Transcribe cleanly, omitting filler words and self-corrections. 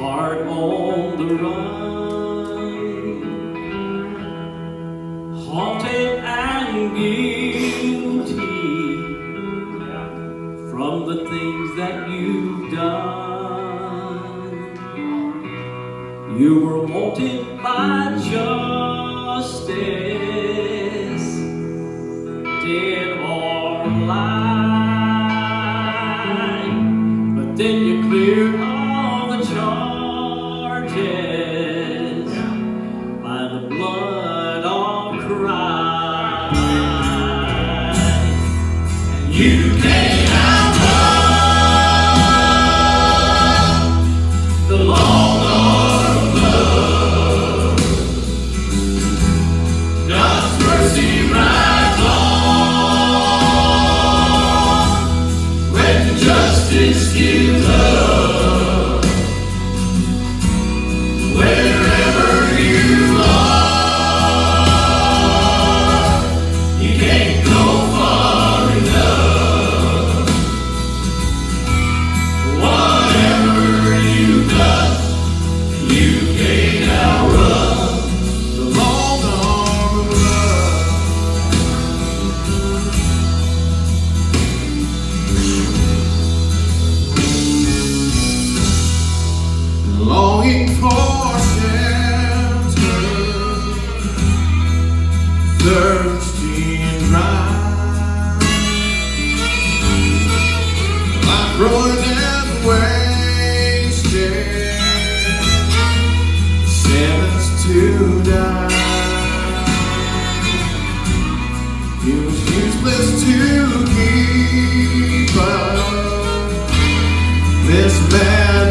heart on the run, haunted and guilty from the things that you've done. You were wanted by justice, dead or alive, but then you cleared all the charges by the blood of Christ. You can't outrun the long arm of love. God's mercy rides on when justice gives up. Wherever you are, you can't go far enough. Whatever you've done, you can't outrun the long arm of love. Longing for shelter, thirsty and dry, life ruined and wasted, sentenced to die. It was useless to keep up this mad